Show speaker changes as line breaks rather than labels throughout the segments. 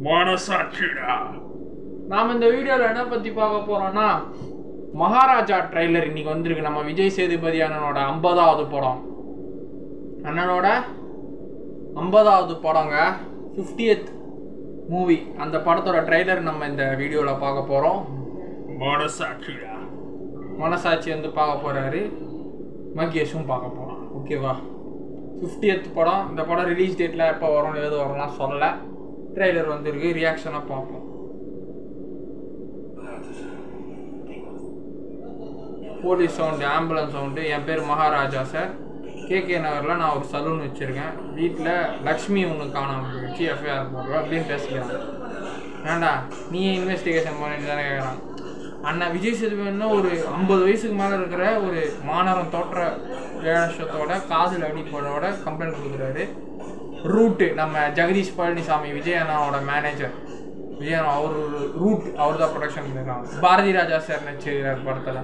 மனசாட்சிடா. நாம் இந்த வீடியோவில் என்ன பற்றி பார்க்க போகிறோன்னா, மகாராஜா ட்ரைலர் இன்னைக்கு வந்திருக்கு. நம்ம விஜய் சேதுபதி அண்ணனோட 50வது படம். அண்ணனோட 50வது படங்க, 50th மூவி. அந்த படத்தோட ட்ரைலர் நம்ம இந்த வீடியோவில் பார்க்க போகிறோம். மனசாட்சிடா. மனசாட்சி வந்து பார்க்க போகிறாரு, மகேஷும் பார்க்க போகிறான். ஓகேவா? 50th படம். இந்த படம் ரிலீஸ் டேட்டில் எப்போ வரும் எது வரும்லாம் சொல்லலை. ட்ரெய்லர் வந்துருக்கு, ரியாக்ஷனாக பார்ப்போம். Police sound, ambulance sound. என் பேர் மகாராஜா சார். கேகே நகரில் நான் ஒரு சலூன் வச்சுருக்கேன். வீட்டில் லக்ஷ்மி ஒன்று காணாமல் போயிடுச்சு, எஃப்ஐஆர் போடுறோம் அப்படின்னு பேசிக்கிறாங்க. ஏண்டா நீ இன்வெஸ்டிகேஷன் பண்ணிட்டு தானே கேட்குறான். அண்ணன் விஜய் சேதுபதினா ஒரு 50 வயசுக்கு மேலே இருக்கிற ஒரு மாநகரம் தோற்ற வேஷத்தோட காதில் அடிப்படோட கம்ப்ளைண்ட் கொடுக்குறாரு. ரூட்டு நம்ம ஜெகதீஷ் பழனிசாமி, விஜய் அண்ணாவோட மேனேஜர். விஜய் அண்ணா அவர் ரூட், அவர் தான் ப்ரொடக்ஷன் பண்ணிருக்காங்க. பாரதி ராஜா சார் நடிச்சிருக்கார் படத்தில்.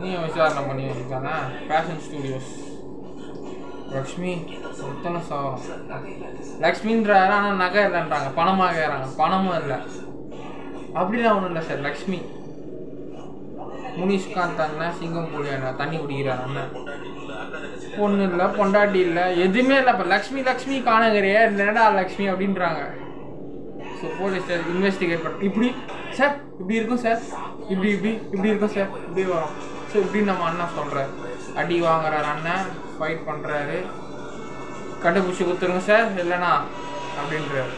நீ விசாரணை பண்ணி வச்சுருக்காங்க. Fashion studios. லக்ஷ்மி எத்தனை சாவரம் லக்ஷ்மின்றாரு, ஆனால் நகை இல்லைன்றாங்க, பணமாக கேட்குறாங்க. பணமும் இல்லை, அப்படிலாம் ஒன்றும் இல்லை சார். லக்ஷ்மி முனிஷ்காந்த் அண்ணன் சிங்கம் புலி அண்ணன் தண்ணி குடிக்கிறார் அண்ணன். பொண்ணு இல்லை, பொண்டாட்டி இல்லை, எதுவுமே இல்லை. இப்போ லக்ஷ்மி லக்ஷ்மி காணகிறியே என்னடா லக்ஷ்மி அப்படின்றாங்க. ஸோ போலீஸ் சார் இன்வெஸ்டிகேட் பண்ண இப்படி சார் இப்படி இருக்கும் சார், இப்படி இப்படி இப்படி இருக்கும் சார், இப்படி வரும். ஸோ இப்படின்னு நம்ம அண்ணன் சொல்கிறார். அடி வாங்குறாரு அண்ணன், ஃபைட் பண்ணுறாரு. கண்டுபிடிச்சி கொடுத்துருங்க சார் இல்லைண்ணா அப்படின்றாரு.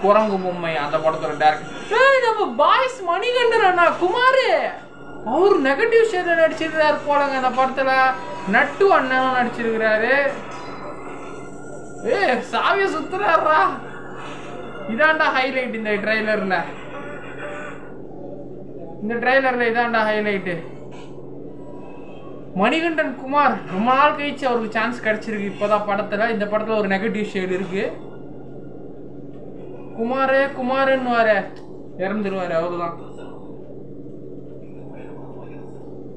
குரங்கு பொம்மை அந்த படத்தோட டேரக்டர் நம்ம பாய்ஸ் மணிகண்டன் அண்ணா குமார். அவரு நெகட்டிவ் ஷேட்ல நடிச்சிருக்காரு போலங்க இந்த படத்துல. நட்டு அண்ணனும் நடிச்சிருக்கிறாரு. சாவிய சுத்துறாரா. இதாண்டா ஹைலைட் இந்த ட்ரெய்லர்ல. இந்த ட்ரெய்லர்ல இதாண்டா ஹைலைட்டு. மணிகண்டன் குமார் ரொம்ப நாள் கழிச்சு அவருக்கு சான்ஸ் கிடைச்சிருக்கு இப்போதான் படத்துல. இந்த படத்துல ஒரு நெகட்டிவ் ஷேடு இருக்கு. குமாரே குமாருன்னு வர இறந்துருவாரு அவருதான்.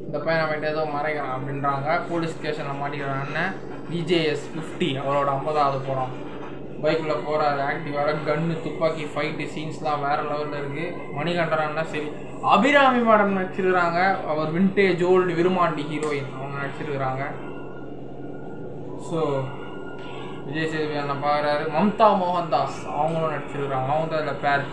இந்த பையனை வேண்டிய ஏதோ மறைக்கிறான் அப்படின்றாங்க. போலீஸ் ஸ்டேஷன்ல மாட்டிக்கிறான்னு. விஜேஎஸ் 50 அவரோட 50வது படம். பைக்கில் போகிறாரு, ஆக்டிவாக கன்னு துப்பாக்கி ஃபைட்டு சீன்ஸ்லாம் வேறு லெவலில் இருக்குது. மணிகண்டனா சரி. அபிராமி மேடம் நடிச்சிருக்கிறாங்க. அவர் வின்டேஜ் ஓல்டு விருமாண்டி ஹீரோயின் அவங்க நடிச்சிருக்கிறாங்க. ஸோ விஜய் சேதுபதி அண்ணன் பார்க்குறாரு. மம்தா மோகன்தாஸ் அவங்களும் நடிச்சிருக்கிறாங்க. அவங்க தான் இதில் பேர்.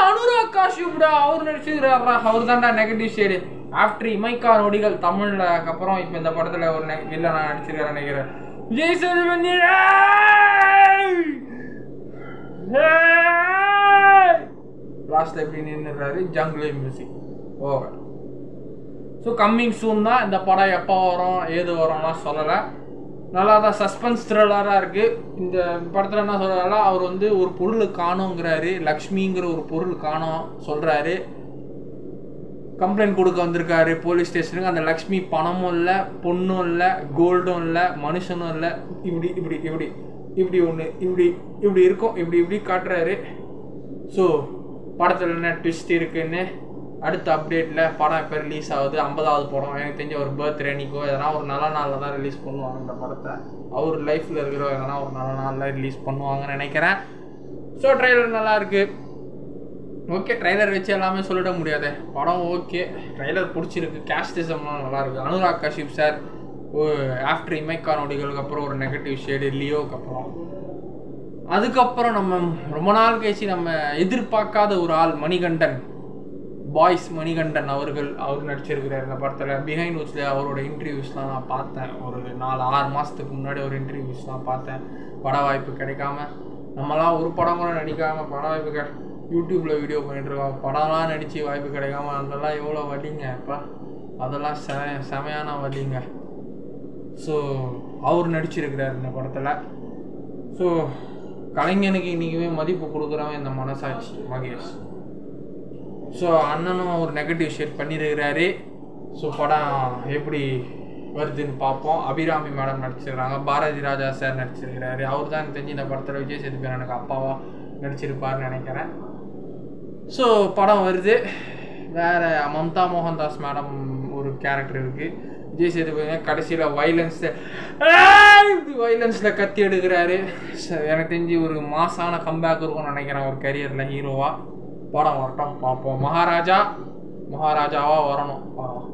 அனுராக் காஷ்யப்டா அவர் நடிச்சிருக்கிறாரா. அவர் தான்டா நெகட்டிவ் ஷேடு. ஆஃப்டர் இமைக்கா நொடிகள் தமிழில் அப்புறம் இப்போ இந்த படத்தில் ஒரு வில்லனா நடிச்சிருக்காரு நினைக்கிறேன். விஜய் சேதுபதி லாஸ்ட்ல எப்படி நின்றுறாரு. Jungle music over. So coming soon தான். இந்த படம் எப்போ வரும் ஏது வரும்லாம் சொல்லலை. நல்லா தான் சஸ்பென்ஸ் த்ரில்லராக இருக்குது. இந்த படத்தில் என்ன சொல்கிறாரா, அவர் வந்து ஒரு பொருள் காணோங்கிறாரு. லக்ஷ்மிங்கிற ஒரு பொருள் காணோம் சொல்கிறாரு. கம்ப்ளைண்ட் கொடுக்க வந்திருக்காரு போலீஸ் ஸ்டேஷனுக்கு. அந்த லக்ஷ்மி பணமும் இல்லை, பொண்ணும் இல்லை, கோல்டும் இல்லை, மனுஷனும் இல்லை. இப்படி இப்படி இப்படி இப்படி ஒன்று இப்படி இப்படி இருக்கும். இப்படி இப்படி காட்டுறாரு. ஸோ படத்தில் என்ன ட்விஸ்ட் இருக்குன்னு அடுத்த அப்டேட்டில். படம் எப்போ ரிலீஸ் ஆகுது, 50வது படம். எனக்கு தெரிஞ்ச ஒரு பர்த்டே அன்னைக்கோ எதனா ஒரு நல்ல நாளில் தான் ரிலீஸ் பண்ணுவாங்க இந்த படத்தை. அவர் லைஃப்பில் இருக்கிற எதனா ஒரு நல்ல நாளில் ரிலீஸ் பண்ணுவாங்கன்னு நினைக்கிறேன். ஸோ ட்ரெய்லர் நல்லாயிருக்கு. ஓகே, ட்ரெய்லர் வச்சு எல்லாமே சொல்லிட முடியாது. படம் ஓகே, ட்ரெய்லர் பிடிச்சிருக்கு. கேஸ்டிசம்லாம் நல்லாயிருக்கு. அனுராக் காஷ்யப் சார் ஆஃப்டர் இமைக்கா நொடிகளுக்கு அப்புறம் ஒரு நெகட்டிவ் ஷேடு லியோக்கு அப்புறம். அதுக்கப்புறம் நம்ம ரொம்ப நாள் கழிச்சு நம்ம எதிர்பார்க்காத ஒரு ஆள் மணிகண்டன், பாய்ஸ் மணிகண்டன் அவர் நடிச்சிருக்கிறார் இந்த படத்தில். பிஹைண்ட் வூட்ஸில் அவரோட இன்டர்வியூஸ்லாம் நான் பார்த்தேன். ஒரு 4-6 மாதத்துக்கு முன்னாடி ஒரு இன்டர்வியூஸ்லாம் பார்த்தேன். பட வாய்ப்பு கிடைக்காம நம்மளாம் ஒரு படம் கூட நடிக்காமல் பட வாய்ப்பு யூடியூப்பில் வீடியோ பண்ணிட்டுருக்கோம். படம்லாம் நடித்து வாய்ப்பு கிடைக்காம அதெல்லாம் எவ்வளோ வலிங்க அப்பா. அதெல்லாம் செமையான வலிங்க. ஸோ அவர் நடிச்சிருக்கிறார் இந்த படத்தில். ஸோ கலைஞனுக்கு இன்றைக்குமே மதிப்பு கொடுக்குறவன் இந்த மனசாட்சி மகேஷ். ஸோ அண்ணனும் ஒரு நெகட்டிவ் ஷேட் பண்ணியிருக்கிறாரு. ஸோ படம் எப்படி வருதுன்னு பார்ப்போம். அபிராமி மேடம் நடிச்சிருக்கிறாங்க. பாரதி ராஜா சார் நடிச்சிருக்கிறாரு. அவர் தான் தெரிஞ்சு இந்த படத்தில் விஜய் சேதுபதி எனக்கு அப்பாவாக நடிச்சிருப்பார்னு நினைக்கிறேன். ஸோ படம் வருது. வேறு மம்தா மோகன்தாஸ் மேடம் ஒரு கேரக்டர் இருக்குது. விஜய் சேதுபதி கடைசியில் வைலன்ஸில் கத்தி எடுக்கிறாரு. எனக்கு தெரிஞ்சு ஒரு மாசான கம்பேக் இருக்கும்னு நினைக்கிறேன் ஒரு கரியரில் ஹீரோவாக. படம் வரட்டும் பார்ப்போம். மகாராஜாவாக வரணும் படம்.